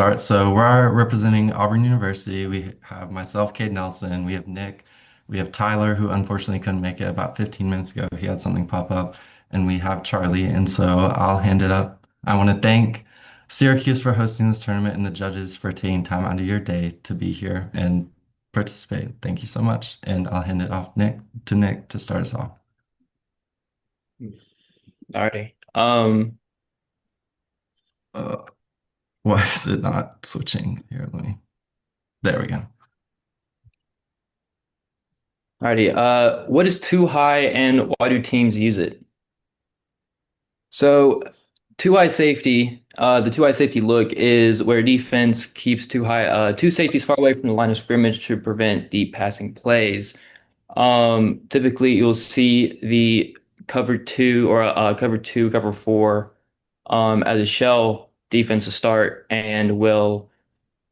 Start. So we're representing Auburn University. We have myself, Cade Nelson. We have Nick. We have Tyler, who unfortunately couldn't make it about 15 minutes ago. He had something pop up. And we have Charlie. And so I'll hand it up. I want to thank Syracuse for hosting this tournament and the judges for taking time out of your day to be here and participate. Thank you so much. And I'll hand it off Nick to start us off. Alrighty. Uh, why is it not switching? Here, let me. There we go. Alrighty. What is too high and why do teams use it? So, too high safety, the too high safety look is where defense keeps two safeties far away from the line of scrimmage to prevent deep passing plays. Typically you'll see the cover four, as a shell defense to start and will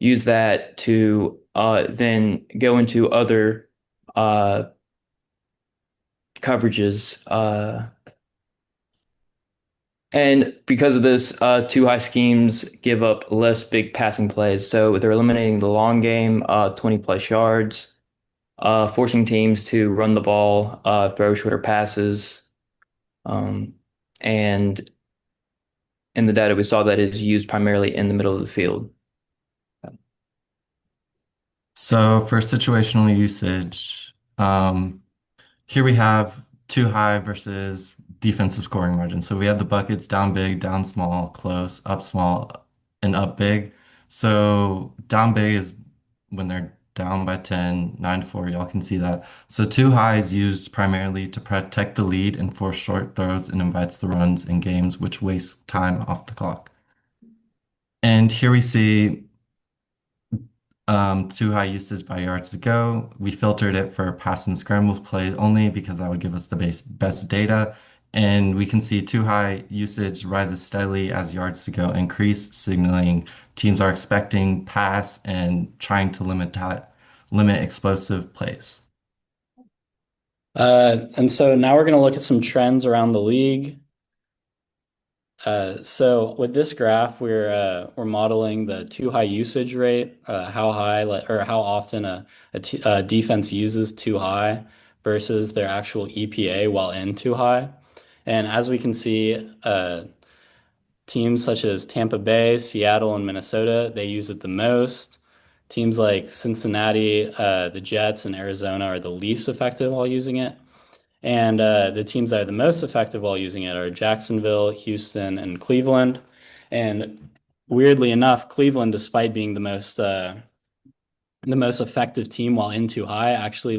use that to then go into other uh, coverages. And because of this, too high schemes give up less big passing plays. So they're eliminating the long game, 20 plus yards, forcing teams to run the ball, throw shorter passes. Um, and in the data, we saw that it's used primarily in the middle of the field. So for situational usage, here we have too high versus defensive scoring margin. So we have the buckets down big, down small, and up big. So down big is when they're down by 10, 9 to 4. Y'all can see that. So too high is used primarily to protect the lead and force short throws and invites the runs in games, which wastes time off the clock. And here we see too high usage by yards to go. We filtered it for pass and scramble plays only because that would give us the best data. And we can see too high usage rises steadily as yards to go increase, signaling teams are expecting pass and trying to limit explosive plays. And so now we're going to look at some trends around the league. So with this graph, we're modeling the too high usage rate, how high or how often a defense uses too high versus their actual EPA while in too high. And as we can see, teams such as Tampa Bay, Seattle, and Minnesota, they use it the most. Teams like Cincinnati, the Jets, and Arizona are the least effective while using it. And the teams that are the most effective while using it are Jacksonville, Houston, and Cleveland. And weirdly enough, Cleveland, despite being the most effective team while in too high, actually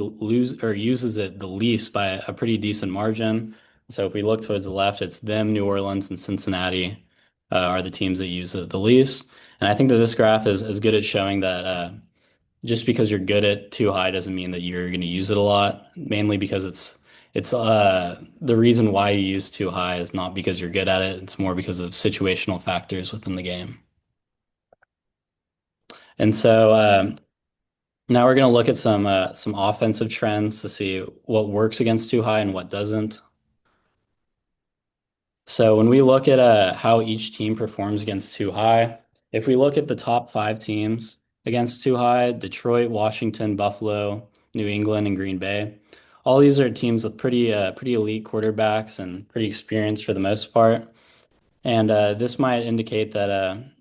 uses it the least by a pretty decent margin. So if we look towards the left, it's them, New Orleans, and Cincinnati are the teams that use it the least. And I think that this graph is good at showing that just because you're good at too high doesn't mean that you're going to use it a lot, mainly because it's the reason why you use too high is not because you're good at it. It's more because of situational factors within the game. And so now we're going to look at some offensive trends to see what works against too high and what doesn't. So when we look at how each team performs against too high, if we look at the top five teams against too high, Detroit, Washington, Buffalo, New England, and Green Bay, all these are teams with pretty elite quarterbacks and pretty experienced for the most part. And this might indicate that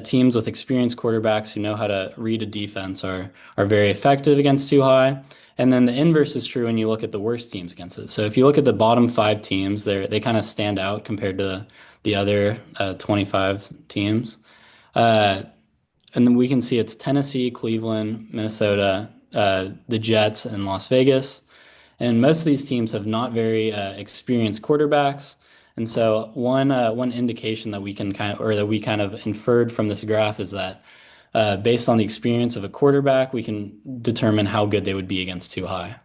teams with experienced quarterbacks who know how to read a defense are very effective against too high. And then the inverse is true when you look at the worst teams against it. So if you look at the bottom five teams, they kind of stand out compared to the other 25 teams. Uh, and then we can see it's Tennessee, Cleveland, Minnesota, the Jets, and Las Vegas. And most of these teams have not very experienced quarterbacks. And so one indication that we can that we kind of inferred from this graph is that based on the experience of a quarterback, we can determine how good they would be against too high.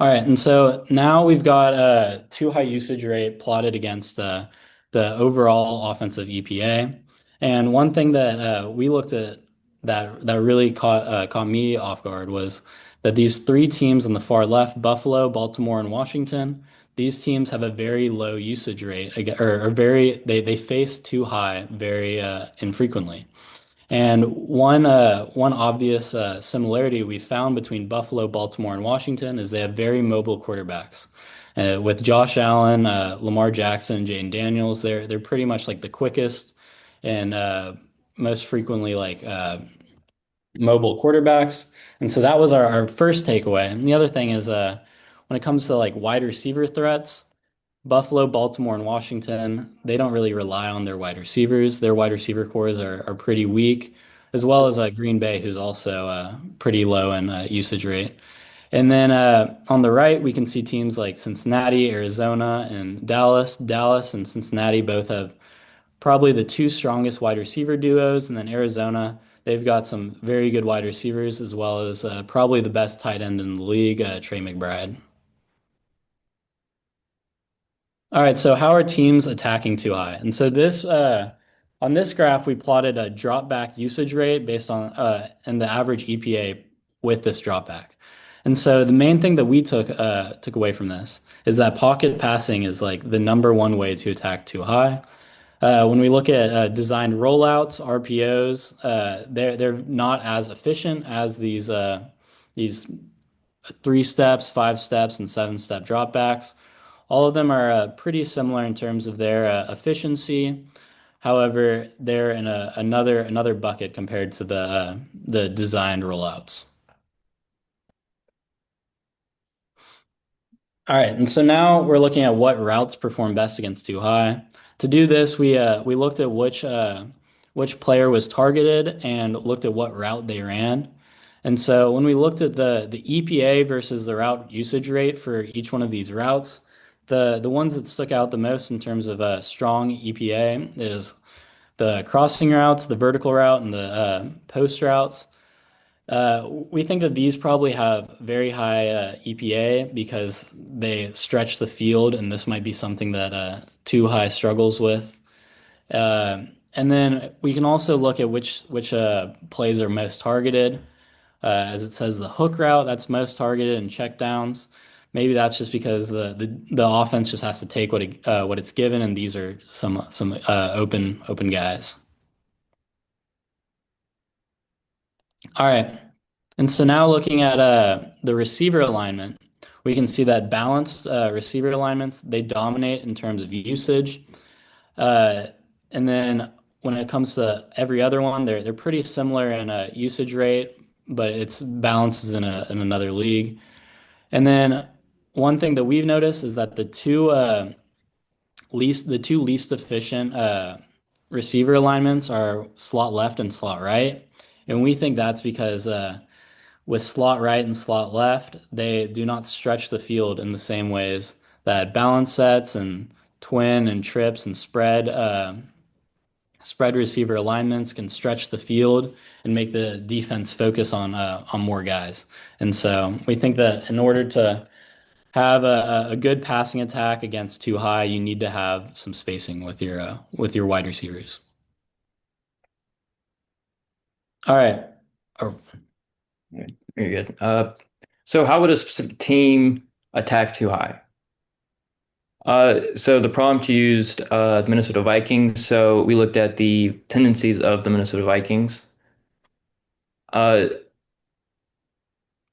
All right, and so now we've got a too high usage rate plotted against the overall offensive EPA. And one thing that we looked at that really caught me off guard was that these three teams on the far left, Buffalo, Baltimore, and Washington, these teams have a very low usage rate, or very they face too high very infrequently. And one obvious similarity we found between Buffalo, Baltimore, and Washington is they have very mobile quarterbacks. With Josh Allen, Lamar Jackson, Jaden Daniels, they're pretty much like the quickest and most frequently mobile quarterbacks. And so that was our first takeaway. And the other thing is when it comes to like wide receiver threats, Buffalo, Baltimore, and Washington, they don't really rely on their wide receivers. Their wide receiver cores are pretty weak, as well as Green Bay, who's also pretty low in usage rate. And then on the right, we can see teams like Cincinnati, Arizona, and Dallas. Dallas and Cincinnati both have probably the two strongest wide receiver duos. And then Arizona, they've got some very good wide receivers, as well as probably the best tight end in the league, Trey McBride. All right, so how are teams attacking too high? And so this on this graph, we plotted a drop back usage rate based on and the average EPA with this drop back. And so the main thing that we took away from this is that pocket passing is like the number one way to attack too high. When we look at designed rollouts, RPOs, they're not as efficient as these 3 steps, 5 steps, and 7 step dropbacks. All of them are pretty similar in terms of their efficiency. However, they're in another bucket compared to the designed rollouts. All right, and so now we're looking at what routes perform best against too high. To do this, we looked at which player was targeted and looked at what route they ran. And so when we looked at the EPA versus the route usage rate for each one of these routes, the ones that stuck out the most in terms of a strong EPA is the crossing routes, the vertical route, and the post routes. We think that these probably have very high EPA because they stretch the field, and this might be something that Too High struggles with. And then we can also look at which plays are most targeted. As it says, the hook route that's most targeted in checkdowns. Maybe that's just because the offense just has to take what it's given, and these are some open guys. All right. And so now looking at the receiver alignment, we can see that balanced receiver alignments, they dominate in terms of usage. Uh, and then when it comes to every other one, they're pretty similar in usage rate, but it's balances in another league. And then one thing that we've noticed is that the two least efficient receiver alignments are slot left and slot right. And we think that's because with slot right and slot left, they do not stretch the field in the same ways that balance sets and twin and trips and spread receiver alignments can stretch the field and make the defense focus on more guys. And so we think that in order to have a good passing attack against too high, you need to have some spacing with your wide receivers. All right. Oh, Very good. So how would a specific team attack too high? So the prompt used the Minnesota Vikings. So we looked at the tendencies of the Minnesota Vikings. Uh,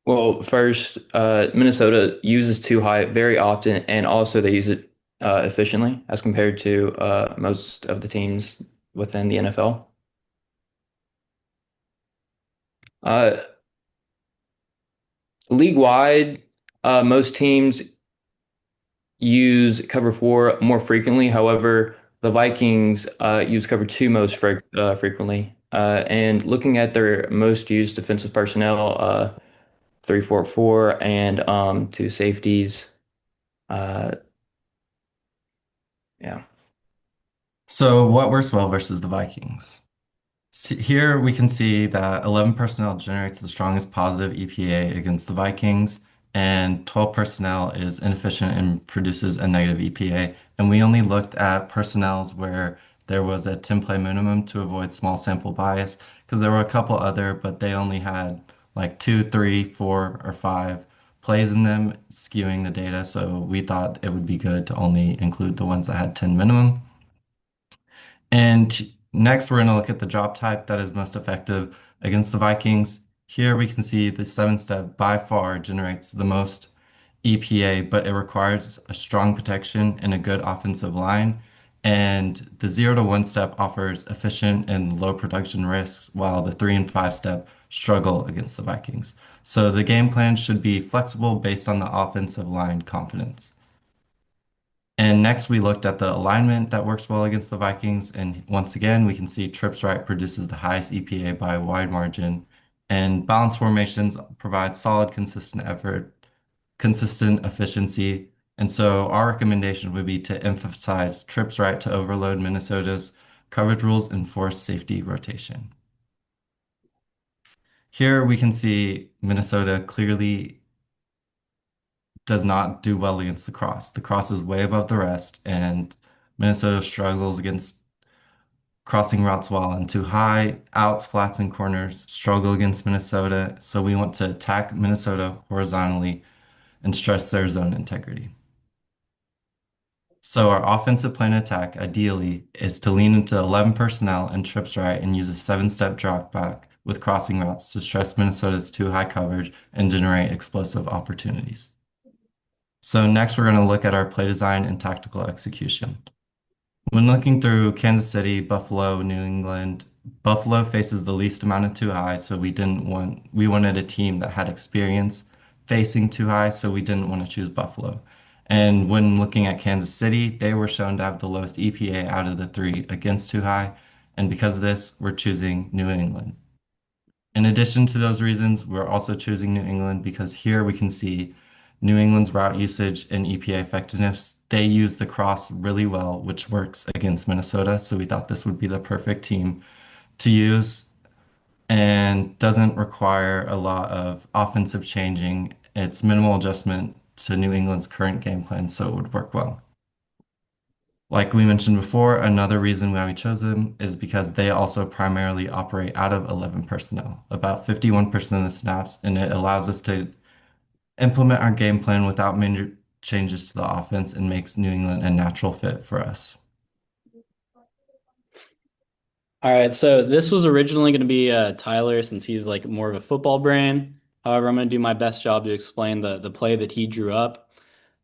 well, first, Minnesota uses too high very often, and also they use it efficiently as compared to most of the teams within the NFL. Uh, League-wide, most teams use cover four more frequently. However, the Vikings use cover two most frequently. And looking at their most used defensive personnel, 3-4-4 and two safeties. Uh, yeah. So what works well versus the Vikings? Here we can see that 11 personnel generates the strongest positive EPA against the Vikings, and 12 personnel is inefficient and produces a negative EPA. And we only looked at personnels where there was a 10 play minimum to avoid small sample bias, because there were a couple other, but they only had like two, three, four, or five plays in them, skewing the data. So we thought it would be good to only include the ones that had 10 minimum. And next, we're going to look at the drop type that is most effective against the Vikings. Here we can see the 7-step by far generates the most EPA, but it requires a strong protection and a good offensive line. And the 0 to 1 step offers efficient and low production risks, while the 3 and 5 step struggle against the Vikings. So the game plan should be flexible based on the offensive line confidence. And next, we looked at the alignment that works well against the Vikings. And once again, we can see trips right produces the highest EPA by a wide margin. And balanced formations provide solid, consistent effort, consistent efficiency. And so our recommendation would be to emphasize trips right to overload Minnesota's coverage rules and force safety rotation. Here we can see Minnesota clearly does not do well against the cross. The cross is way above the rest, and Minnesota struggles against crossing routes well and too high. Outs, flats, and corners struggle against Minnesota. So we want to attack Minnesota horizontally and stress their zone integrity. So our offensive plan attack, ideally, is to lean into 11 personnel and trips right and use a 7-step drop back with crossing routes to stress Minnesota's too high coverage and generate explosive opportunities. So next, we're going to look at our play design and tactical execution. When looking through Kansas City, Buffalo, New England, Buffalo faces the least amount of too high, so we wanted a team that had experience facing too high, so we didn't want to choose Buffalo. And when looking at Kansas City, they were shown to have the lowest EPA out of the three against too high, and because of this, we're choosing New England. In addition to those reasons, we're also choosing New England because here we can see New England's route usage and EPA effectiveness. They use the cross really well, which works against Minnesota. So we thought this would be the perfect team to use and doesn't require a lot of offensive changing. It's minimal adjustment to New England's current game plan, so it would work well. Like we mentioned before, another reason why we chose them is because they also primarily operate out of 11 personnel, about 51% of the snaps, and it allows us to implement our game plan without major changes to the offense and makes New England a natural fit for us. All right, so this was originally going to be Tyler since he's like more of a football brain. However, I'm going to do my best job to explain the play that he drew up.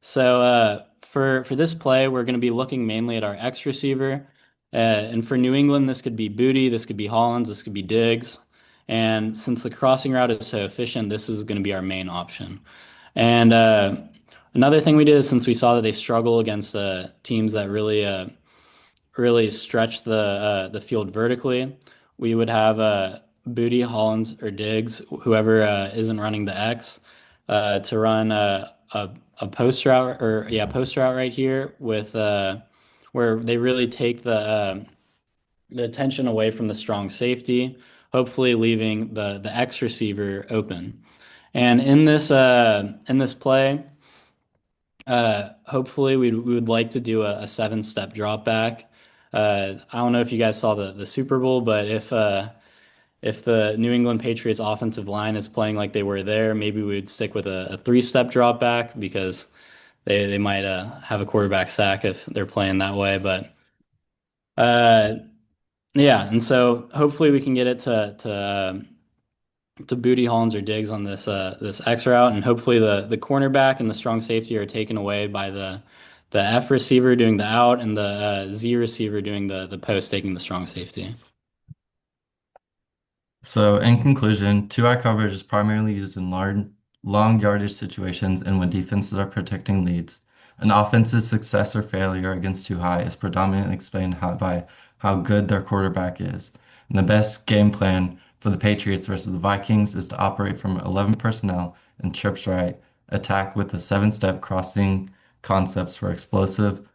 So for this play, we're going to be looking mainly at our X receiver. And for New England, this could be Booty, this could be Hollins, this could be Diggs. And since the crossing route is so efficient, this is going to be our main option. And another thing we did is since we saw that they struggle against teams that really stretch the field vertically, we would have Booty, Hollins, or Diggs, whoever isn't running the X, to run a post route post route right here with where they really take the attention away from the strong safety, hopefully leaving the X receiver open. And in this play, hopefully we would like to do a 7-step drop back. I don't know if you guys saw the Super Bowl, but if the New England Patriots offensive line is playing like they were there, maybe we would stick with a 3-step drop back because they might have a quarterback sack if they're playing that way. But uh, yeah, and so hopefully we can get it to Booty, Hollins, or Diggs on this X route, and hopefully the cornerback and the strong safety are taken away by the F receiver doing the out and the Z receiver doing the post taking the strong safety. So, in conclusion, two-eye coverage is primarily used in long yardage situations and when defenses are protecting leads. An offense's success or failure against too high is predominantly explained by how good their quarterback is. And the best game plan for the Patriots versus the Vikings is to operate from 11 personnel and trips right, attack with the 7-step crossing concepts for explosive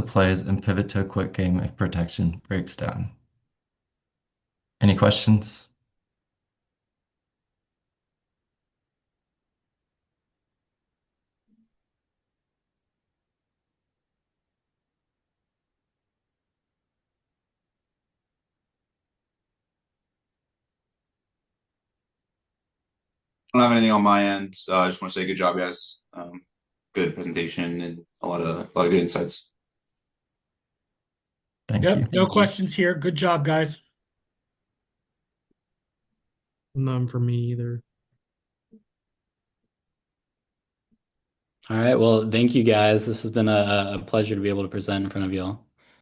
plays, and pivot to a quick game if protection breaks down. Any questions? don't have anything on my end. I just want to say good job, guys. Good presentation and a lot of good insights. Thank Yep, you. no questions here. Good job, guys. None for me either. All right. Well, thank you guys. This has been a pleasure to be able to present in front of y'all.